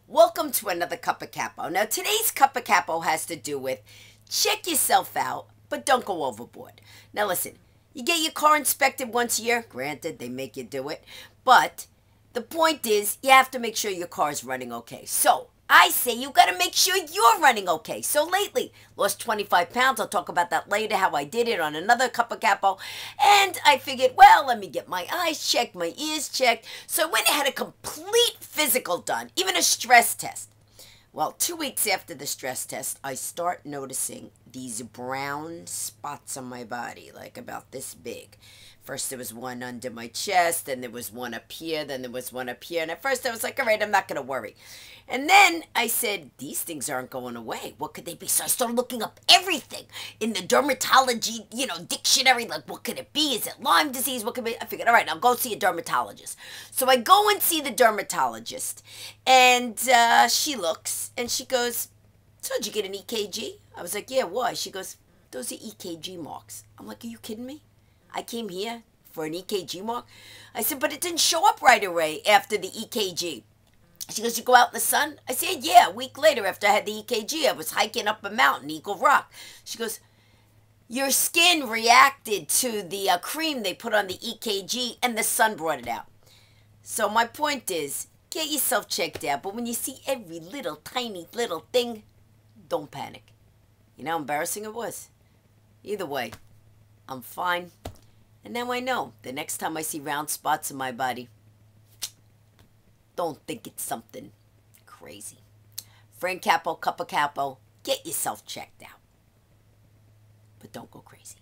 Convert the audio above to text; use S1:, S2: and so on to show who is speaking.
S1: Welcome to another Cup of Capo. Now, today's Cup of Capo has to do with check yourself out, but don't go overboard. Now, listen, you get your car inspected once a year. Granted, they make you do it. But the point is, you have to make sure your car is running okay. So, I say you got to make sure you're running okay. So lately, lost 25 pounds. I'll talk about that later, how I did it on another Cup of Capo. And I figured, well, let me get my eyes checked, my ears checked. So I went and had a complete physical done, even a stress test. Well, 2 weeks after the stress test, I start noticing these brown spots on my body, like about this big. First there was one under my chest, then there was one up here, then there was one up here. And at first I was like, all right, I'm not going to worry. And then I said, these things aren't going away. What could they be? So I started looking up everything in the dermatology, dictionary. Like, what could it be? Is it Lyme disease? What could it be? I figured, all right, I'll go see a dermatologist. So I go and see the dermatologist. And she looks and she goes, so did you get an EKG? I was like, yeah, why? She goes, those are EKG marks. I'm like, are you kidding me? I came here for an EKG mark? I said, but it didn't show up right away after the EKG. She goes, you go out in the sun? I said, yeah, a week later after I had the EKG, I was hiking up a mountain, Eagle Rock. She goes, your skin reacted to the cream they put on the EKG and the sun brought it out. So my point is, get yourself checked out, but when you see every little tiny little thing, don't panic. You know how embarrassing it was? Either way, I'm fine. And now I know the next time I see round spots in my body, don't think it's something crazy. Fran Capo, Cup of Capo, get yourself checked out. But don't go crazy.